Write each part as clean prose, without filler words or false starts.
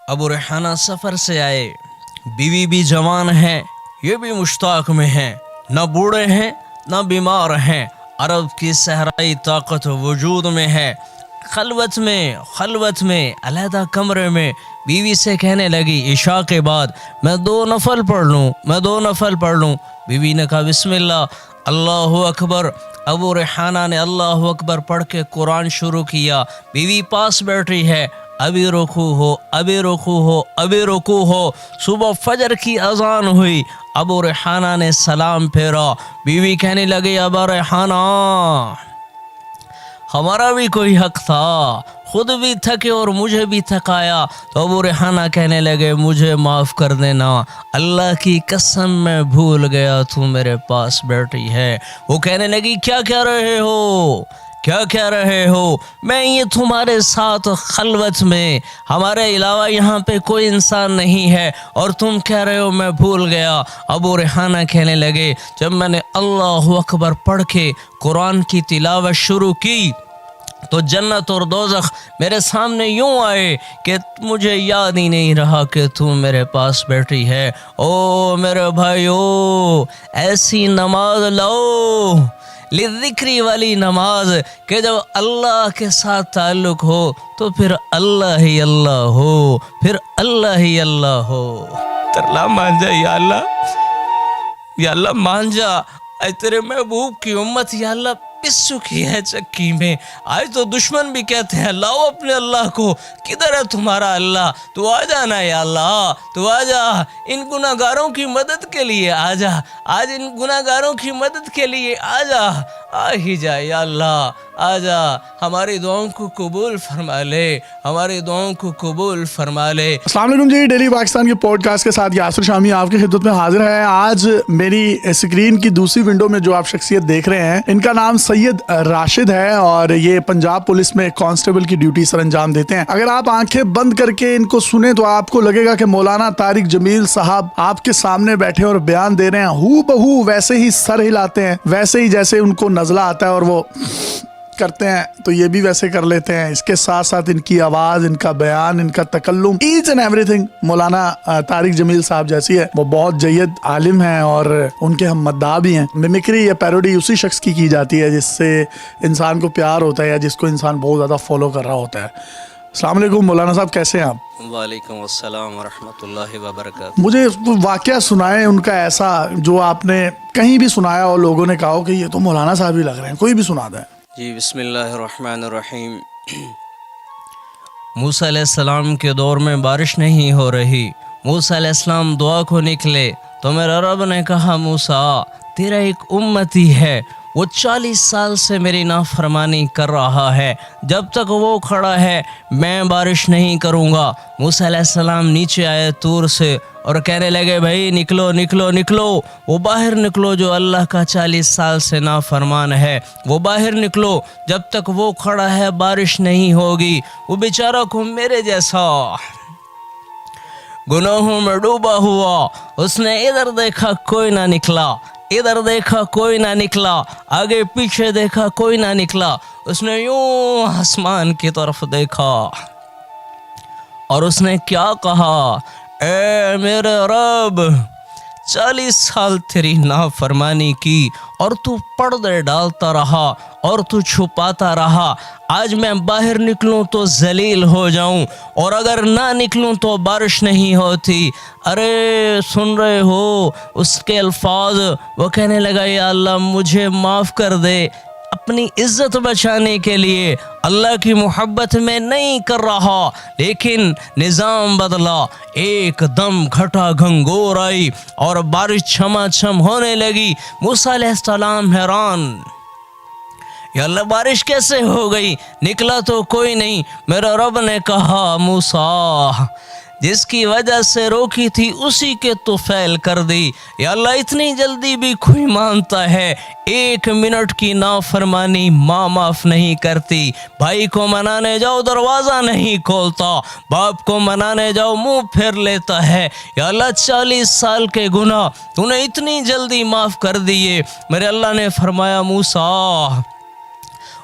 अबू रेहाना सफर से आए, बीवी भी जवान है, ये भी मुश्ताक में है, न बूढ़े हैं न बीमार हैं, अरब की सहराई ताकत वजूद में है। खलवत में अलहदा कमरे में बीवी से कहने लगी, इशा के बाद मैं दो नफल पढ़ लूँ। बीवी ने कहा बिस्मिल्लाह, अल्लाहु अकबर। अबू रेहाना ने अल्लाहु अकबर पढ़ के कुरान शुरू किया। बीवी पास बैठी है, अभी रुकू हो। सुबह फजर की अजान हुई, अबू रेहाना ने सलाम फेरा। बीवी कहने लगी, अबू रेहाना हमारा भी कोई हक था, खुद भी थके और मुझे भी थकाया। तो अबू रेहाना कहने लगे, मुझे माफ़ कर देना, अल्लाह की कसम मैं भूल गया तू मेरे पास बैठी है। वो कहने लगी, क्या कह रहे हो? मैं ये तुम्हारे साथ खलवत में, हमारे अलावा यहाँ पे कोई इंसान नहीं है और तुम कह रहे हो मैं भूल गया। अबू रेहाना कहने लगे, जब मैंने अल्लाहु अकबर पढ़ के कुरान की तिलावत शुरू की तो जन्नत और दोज़ख मेरे सामने यूं आए कि मुझे याद ही नहीं रहा कि तू मेरे पास बैठी है। ओ मेरे भाइयों, ऐसी नमाज लाओ, लिज़िक्री वाली नमाज कि जब अल्लाह के साथ ताल्लुक़ हो तो फिर अल्लाह ही अल्लाह हो। तरला मान जा या अल्लाह मान जा। ऐ तेरे महबूब की उम्मत या अल्लाह पिस चुकी है चक्की में। आज तो दुश्मन भी कहते हैं, लाओ अपने अल्लाह को, किधर है तुम्हारा अल्लाह? तू आ जाना या अल्लाह, तू आ जा, इन गुनाहगारों की मदद के लिए आ जा, आज इन गुनाहगारों की मदद के लिए आ जा, आ ही जा या अल्लाह, आ जा, हमारी दुआओं को कबूल फरमा ले। अस्सलाम वालेकुम जी, डेली पाकिस्तान के पॉडकास्ट के साथ यासिर शामी आपकी खिदमत में हाजिर है। आज मेरी स्क्रीन की दूसरी विंडो में जो आप शख्सियत देख रहे हैं, इनका नाम सैयद राशिद है और ये पंजाब पुलिस में कांस्टेबल की ड्यूटी सर अंजाम देते हैं। अगर आप आंखें बंद करके इनको सुने तो आपको लगेगा कि मौलाना तारिक जमील साहब आपके सामने बैठे और बयान दे रहे हैं। हू बहू वैसे ही सर हिलाते हैं, वैसे ही जैसे उनको नज़ला आता है और वो करते हैं तो ये भी वैसे कर लेते हैं। इसके साथ साथ इनकी आवाज़, इनका बयान, इनका तकल्लुम, ईच एंड एवरीथिंग मौलाना तारिक जमील साहब जैसी है। वो बहुत जय्यद आलिम हैं और उनके हम मद्दाह भी हैं। मिमिक्री या पैरोडी उसी शख्स की जाती है जिससे इंसान को प्यार होता है या जिसको इंसान बहुत ज़्यादा फॉलो कर रहा होता है। अस्सलाम वालेकुम मौलाना साहब, कैसे हैं आप? वालेकुम अस्सलाम व रहमतुल्लाहि व बरकातहू। मुझे वाक़या सुनाए उनका ऐसा जो आपने कहीं भी सुनाया और लोगों ने कहा कि ये तो मौलाना साहब ही लग रहे हैं, कोई भी सुना दें। जी, बिस्मिल्लाहिर्रहमानिर्रहीम। मूसा अलैहिस्सलाम के दौर में बारिश नहीं हो रही। मूसा अलैहिस्सलाम दुआ को निकले तो मेरा रब ने कहा, मूसा तेरा एक उम्मती है, वो 40 साल से मेरी नाफरमानी कर रहा है, जब तक वो खड़ा है मैं बारिश नहीं करूँगा। मूसा अलैहिस्सलाम नीचे आए तूर से और कहने लगे, भाई निकलो, वो बाहर निकलो जो अल्लाह का 40 साल से नाफरमान है, वो बाहर निकलो, जब तक वो खड़ा है बारिश नहीं होगी। वो बेचारा को मेरे जैसा गुनाहों में डूबा हुआ, उसने इधर देखा कोई ना निकला, इधर देखा कोई ना निकला, आगे पीछे देखा कोई ना निकला। उसने यूं आसमान की तरफ देखा और उसने क्या कहा, ए मेरे रब, 40 साल तेरी नाफरमानी की और तू पर्दे डालता रहा और तू छुपाता रहा। आज मैं बाहर निकलूं तो जलील हो जाऊं और अगर ना निकलूं तो बारिश नहीं होती। अरे सुन रहे हो उसके अल्फाज? वो कहने लगा, या अल्लाह मुझे माफ़ कर दे, अपनी इज्जत बचाने के लिए अल्लाह की मोहब्बत में नहीं कर रहा, लेकिन निज़ाम बदला, एकदम घटा घंगोर आई और बारिश छमाछम होने लगी। मूसा अलैहिस्सलाम हैरान, या अल्लाह बारिश कैसे हो गई? निकला तो कोई नहीं। मेरा रब ने कहा, मूसा जिसकी वजह से रोकी थी उसी के तो फैल कर दी। या अल्लाह इतनी जल्दी भी कोई मानता है? 1 मिनट की नाफरमानी माँ माफ नहीं करती। भाई को मनाने जाओ दरवाज़ा नहीं खोलता, बाप को मनाने जाओ मुंह फेर लेता है। या अल्लाह 40 साल के गुनाह तूने इतनी जल्दी माफ़ कर दिए। मेरे अल्लाह ने फरमाया मूसा,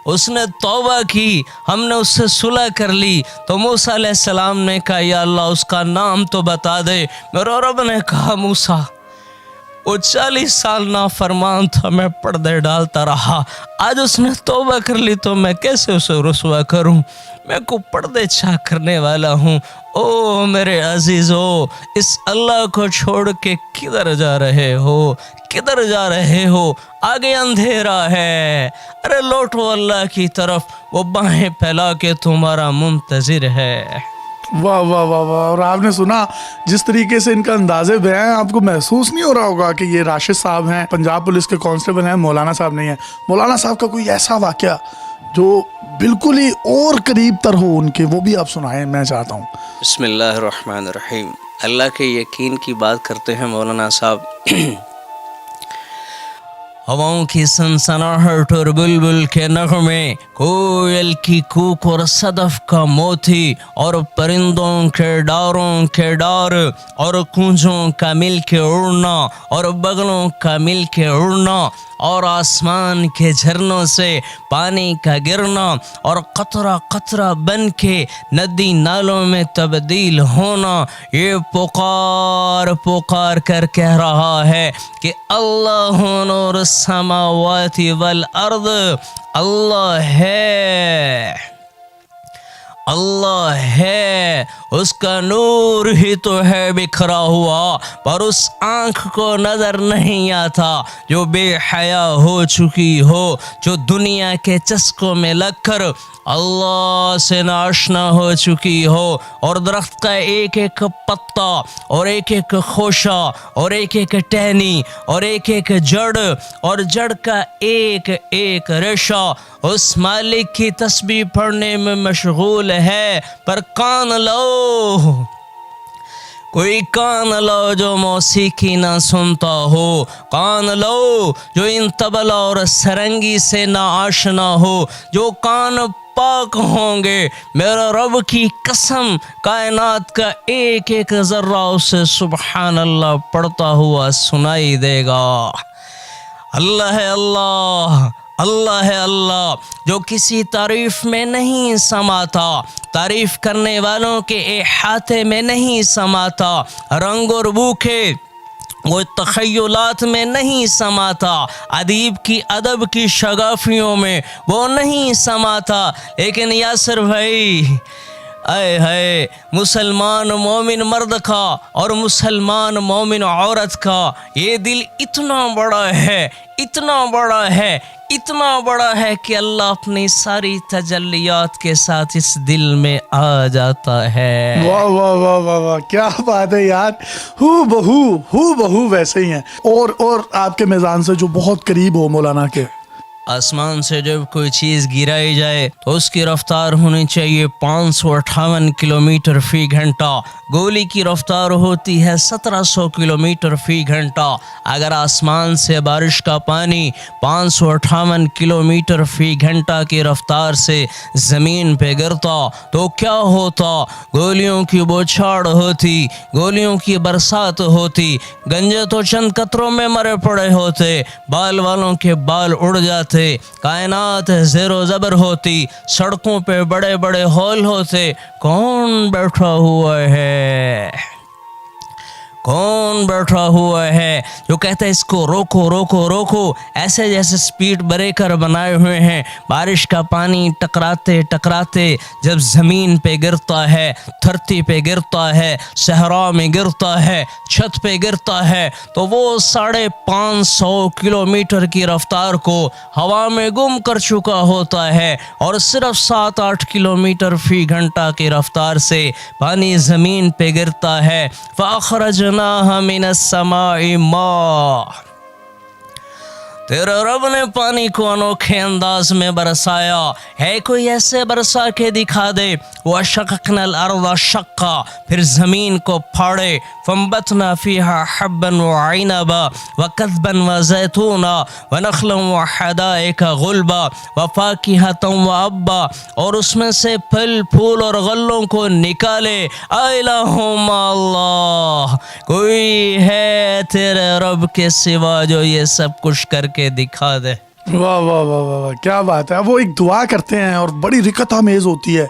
उसने तौबा की, हमने उससे सुलह कर ली। तो मूसा अलैहिस्सलाम ने कहा या अल्लाह उसका नाम तो बता दे। मेरे रब ने कहा मूसा वो 40 साल नाफरमान था, मैं पर्दे डालता रहा। आज उसने तौबा कर ली तो मैं कैसे उसे रुसवा करूं? मैं को पर्दे छा करने वाला हूँ। ओ मेरे अजीज़ो, इस अल्लाह को छोड़ के किधर जा रहे हो? किधर जा रहे हो? आगे अंधेरा है। अरे लौटो अल्लाह की तरफ, वो बाहें फैला के तुम्हारा मुंतज़िर है। वाह वाह वाह वाह। और आपने सुना जिस तरीके से इनका अंदाजे बयां है, आपको महसूस नहीं हो रहा होगा कि ये राशिद साहब हैं, पंजाब पुलिस के कांस्टेबल हैं, मौलाना साहब नहीं है। मौलाना साहब का कोई ऐसा वाकया जो बिल्कुल ही और करीब तर हो उनके, वो भी आप सुनाएं, मैं चाहता हूँ। बिस्मिल्लाहिर्रहमानिर्रहीम। अल्लाह के यकीन की बात करते हैं मौलाना साहब। हवाओं की सनसनाहट और बुलबुल के नगमे, कोयल की कूक और सदफ का मोती, और परिंदों के डारों के डार, और कूंजों का मिल के उड़ना, और बगलों का मिल के उड़ना, और आसमान के झरनों से पानी का गिरना, और कतरा कतरा बन के नदी नालों में तब्दील होना, ये पुकार पुकार कर कह रहा है कि अल्लाहु नूर समावाति वल अर्द, अल्लाह है, अल्लाह है, उसका नूर ही तो है बिखरा हुआ, पर उस आँख को नज़र नहीं आता जो बेहया हो चुकी हो, जो दुनिया के चस्कों में लगकर अल्लाह से नाशना हो चुकी हो, और दरख्त का एक एक पत्ता, और एक एक खोशा, और एक एक टहनी, और एक एक जड़, और जड़ का एक एक रेशा उस मालिक की तस्बीह पढ़ने में मशगूल है। पर कान लो, कोई कान लो जो मौसीकी ना सुनता हो, कान लो जो इन तबला और सरंगी से ना आशना हो, जो कान पाक होंगे मेरा रब की कसम, कायनात का एक एक ज़र्रा उसे सुबहान अल्लाह पढ़ता हुआ सुनाई देगा। अल्लाह है अल्लाह, अल्लाह है अल्लाह, जो किसी तारीफ में नहीं समाता, तारीफ करने वालों के इहाते में नहीं समाता, रंग और बू के वो तख़य्युलात में नहीं समाता, अदीब की अदब की शगाफियों में वो नहीं समाता। लेकिन यासिर भाई, आए हाय, मुसलमान मोमिन मर्द का और मुसलमान मोमिन औरत का ये दिल इतना बड़ा है, इतना बड़ा है, इतना बड़ा है कि अल्लाह अपनी सारी तजल्लियात के साथ इस दिल में आ जाता है। वाह वाह वाह वाह वाह, क्या बात है यार। हू बहू वैसे ही हैं, और आपके मिजान से जो बहुत करीब हो मौलाना के। आसमान से जब कोई चीज़ गिराई जाए तो उसकी रफ्तार होनी चाहिए 558 किलोमीटर फ़ी घंटा। गोली की रफ्तार होती है 1700 किलोमीटर फ़ी घंटा। अगर आसमान से बारिश का पानी 558 किलोमीटर फ़ी घंटा की रफ्तार से ज़मीन पे गिरता तो क्या होता? गोलियों की बौछार होती, गोलियों की बरसात होती, गंजे तो चंद कतरों में मरे पड़े होते, बाल वालों के बाल उड़ जाते, कायनात ज़ेरो ज़बर होती, सड़कों पे बड़े बड़े हॉल होते। कौन बैठा हुआ है, कौन बैठा हुआ है जो कहता है इसको रोको रोको रोको? ऐसे जैसे स्पीड ब्रेकर बनाए हुए हैं। बारिश का पानी टकराते टकराते जब ज़मीन पे गिरता है, धरती पे गिरता है, सहरा में गिरता है, छत पे गिरता है, तो वो 550 किलोमीटर की रफ्तार को हवा में गुम कर चुका होता है, और सिर्फ 7-8 किलोमीटर फ़ी घंटा की रफ्तार से पानी ज़मीन पे गिरता है। फ़अख़रजना मिनस समाई मा, तेरे रब ने पानी को अनोखे अंदाज में बरसाया है, कोई ऐसे बरसा के दिखा दे। वह शक़क़नल अर्ज़ शक़्क़ा, फिर ज़मीन को फाड़े। फ़अंबतना फ़ीहा हब्बन व अइनबा व कज़्बन व ज़ैतूना व नख़लन व हदाइका गुल्बा व फ़ाकिहतन व अब्बा, और उसमें से फल फूल और गल्लों को निकाले। इलाहुम अल्लाह, कोई है तेरे रब के सिवा जो ये सब कुछ करके दिखा दे। वाह वाह वाह वाह वाह, क्या बात है। वो एक दुआ करते हैं और बड़ी रिकत आमेज होती है,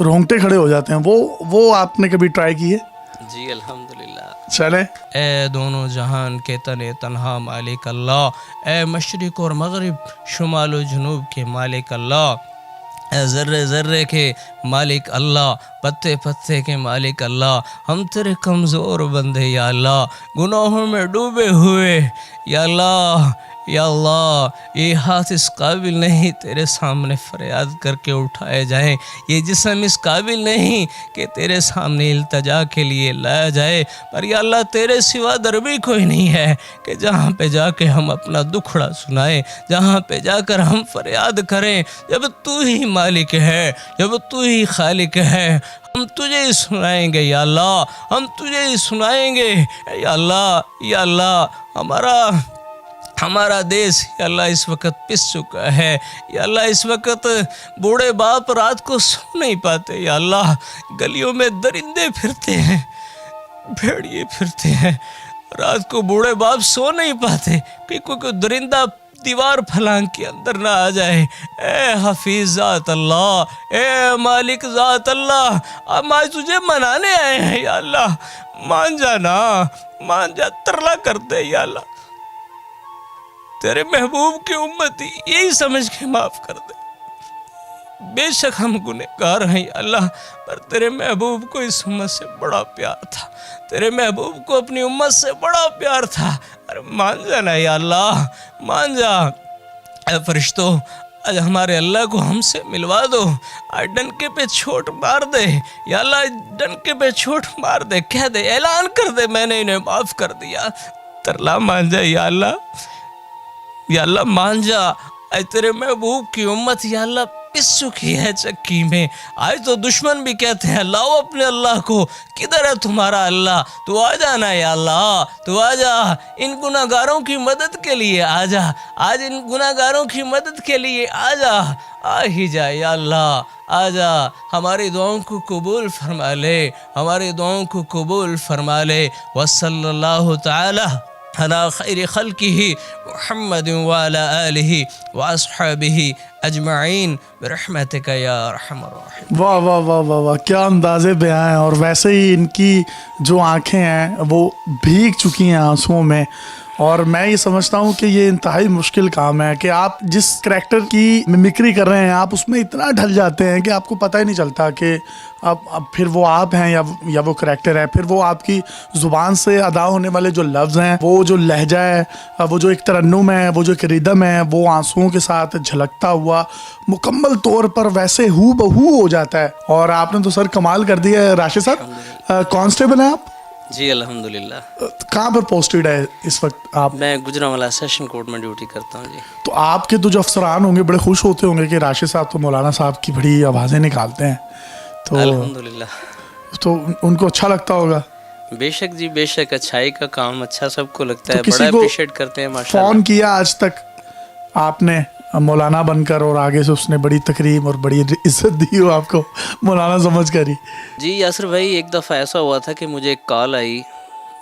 रोंगटे खड़े हो जाते हैं। वो आपने कभी ट्राई की है? जी अल्हम्दुलिल्लाह। चले। ए दोनों जहान के तने तन्हा मालिक अल्लाह, ए मशरिक और मगरिब शुमाल और जुनूब के मालिक अल्लाह, ए ज़र्रे ज़र्रे के मालिक अल्लाह, पत्ते पत्ते के मालिक अल्लाह, हम तेरे कमज़ोर बंदे या अल्लाह, गुनाहों में डूबे हुए या अल्लाह। या अल्लाह, ये हाथ इस काबिल नहीं तेरे सामने फरियाद करके उठाए जाएं, ये जिस्म इस काबिल नहीं कि तेरे सामने इल्तजा के लिए लाया जाए। पर या अल्लाह, तेरे सिवा दर भी कोई नहीं है कि जहाँ पे जाके हम अपना दुखड़ा सुनाएं, जहाँ पे जाकर हम फरियाद करें। जब तू ही मालिक है, जब तू ही खालिक है, हम तुझे ही सुनाएंगे या अल्लाह, हम तुझे ही सुनाएंगे या अल्लाह। या अल्लाह, हमारा देश या अल्लाह इस वक्त पिस चुका है या अल्लाह। इस वक्त बूढ़े बाप रात को सो नहीं पाते या अल्लाह, गलियों में दरिंदे फिरते हैं, भेड़िए फिरते हैं, रात को बूढ़े बाप सो नहीं पाते कि कोई दरिंदा दीवार फलांग के अंदर ना आ जाए। ए हफीज ज़ात अल्लाह, ए मालिक ज़ात अल्लाह, हम आज तुझे मनाने आए हैं या अल्लाह, मान जाना, मान जा, तरला करते या अल्लाह। तेरे महबूब की उम्मती यही समझ के माफ़ कर दे। बेशक हम गुनहगार हैं अल्लाह, पर तेरे महबूब को इस उम्मत से बड़ा प्यार था, तेरे महबूब को अपनी उम्मत से बड़ा प्यार था। अरे मान जाना या अल्लाह, मान जा। ऐ फरिश्तों, आज हमारे अल्लाह को हमसे मिलवा दो। आज डंके पे छोट मार दे या अल्लाह, डंके पे छोट मार दे, कह दे, ऐलान कर दे, मैंने इन्हें माफ़ कर दिया। तरला मान जा या अल्लाह, या अल्लाह मान जा। आज तेरे महबूब की उम्मत या अल्लाह पिस चुकी है चक्की में। आज तो दुश्मन भी कहते हैं लाओ अपने अल्लाह को, किधर है तुम्हारा अल्लाह, तू आ जाना या अल्लाह, तू आ जा, इन गुनाहगारों की मदद के लिए आ जा, आज इन गुनाहगारों की मदद के लिए आ जा, आ ही जा या अल्लाह, आ जा। हमारी दुआओं को कबूल फरमा ले, हमारी दुआओं को कबूल फरमा ले। वसल्लल्लाहु ताला अला खैर खल्किही मुहम्मद व अला आलिही व अस्हाबिही अजमईन बिरहमतिका या अरहमर राहिमीन। वाह वाह वाह वाह वाह, क्या अंदाज़े बयां हैं। और वैसे ही इनकी जो आंखें हैं वो भीग चुकी हैं आंसुओं में। और मैं ये समझता हूँ कि ये इंतहाई मुश्किल काम है कि आप जिस करैक्टर की मिमिक्री कर रहे हैं, आप उसमें इतना ढल जाते हैं कि आपको पता ही नहीं चलता कि अब फिर वो आप हैं या वो करैक्टर है। फिर वो आपकी ज़ुबान से अदा होने वाले जो लफ्ज़ हैं, वो जो लहजा है, वो जो एक तरन्नुम है, वो जो एक रिदम है, वो आंसुओं के साथ झलकता हुआ मुकम्मल तौर पर वैसे हू बहू हो जाता है। और आपने तो सर कमाल कर दिया है। राशिद साहब, कांस्टेबल हैं आप? जी अल्हम्दुलिल्लाह। कहाँ पर पोस्टेड है इस वक्त आप? मैं गुजरांवाला सेशन कोर्ट में ड्यूटी करता हूँ जी। तो आपके तो जो अफसरान होंगे बड़े खुश होते होंगे कि राशिद साहब तो मौलाना साहब की बड़ी आवाज़ें निकालते हैं, तो अल्हम्दुलिल्लाह, तो उनको अच्छा लगता होगा। बेशक जी बेशक, अच्छाई का काम अच्छा सबको लगता तो है, किसी बड़ा को अप्रिशिएट करते हैं माशाल्लाह। फ़ोन किया आज तक आपने मौलाना बनकर, और आगे से उसने बड़ी तकरीम और बड़ी इज्जत दी हो आपको मौलाना समझ कर ही? जी यासर भाई, एक दफ़ा ऐसा हुआ था कि मुझे एक कॉल आई,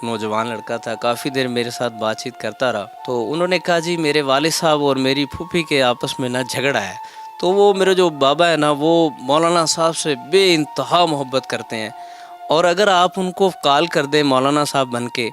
नौजवान लड़का था, काफ़ी देर मेरे साथ बातचीत करता रहा। तो उन्होंने कहा जी मेरे वालिद साहब और मेरी फूफी के आपस में ना झगड़ा है। तो वो मेरे जो बाबा है ना, वो मौलाना साहब से बेइंतहा मोहब्बत करते हैं, और अगर आप उनको कॉल कर दें मौलाना साहब बन के,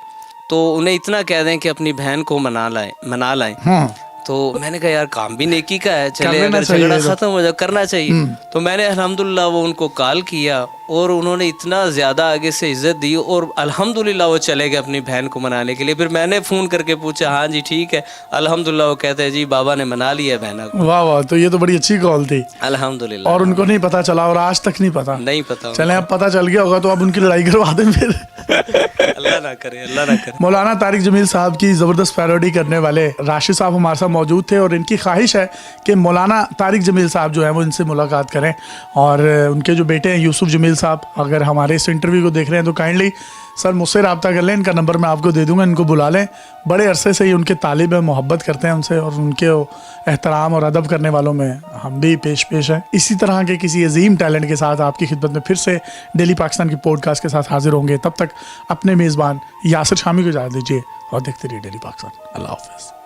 तो उन्हें इतना कह दें कि अपनी बहन को मना लाएं। तो मैंने कहा यार काम भी नेकी का है, चले अगर झगड़ा ख़त्म हो जाए करना चाहिए। तो मैंने अल्हम्दुलिल्लाह वो उनको कॉल किया और उन्होंने इतना ज़्यादा आगे से इज़्ज़त दी, और अल्हम्दुलिल्लाह वो चले गए अपनी बहन को मनाने के लिए। फिर मैंने फ़ोन करके पूछा, हाँ जी ठीक है अल्हम्दुलिल्लाह, वो कहते हैं जी बाबा ने मना लिया बहना को। वाह वाह, तो ये तो बड़ी अच्छी कॉल थी अल्हम्दुलिल्लाह। और उनको नहीं पता चला, और आज तक नहीं पता। चले अब पता चल गया होगा तो अब उनकी लड़ाई करवा दें फिर। अल्लाह ना करे, अल्लाह ना करे। मौलाना तारिक जमील साहब की ज़बरदस्त पैरोडी करने वाले राशिद साहब हमारे साथ मौजूद थे और इनकी ख्वाहिश है कि मौलाना तारिक जमील साहब जो हैं वो इनसे मुलाकात करें। और उनके जो बेटे हैं यूसुफ जमील साहब, अगर हमारे इस इंटरव्यू को देख रहे हैं तो काइंडली सर मुझसे रब्ता कर लें, इनका नंबर मैं आपको दे दूंगा, इनको बुला लें। बड़े अरसे से ही उनके तालिब हैं, मोहब्बत करते हैं उनसे और उनके एहतराम और अदब करने वालों में हम भी पेश हैं। इसी तरह के किसी अजीम टैलेंट के साथ आपकी खिदमत में फिर से डेली पाकिस्तान की पॉडकास्ट के साथ हाजिर होंगे। तब तक अपने मेज़बान यासिर शामी को इजाज़त दीजिए और देखते रहिए डेली पाकिस्तान। अल्लाह हाफ़िज़।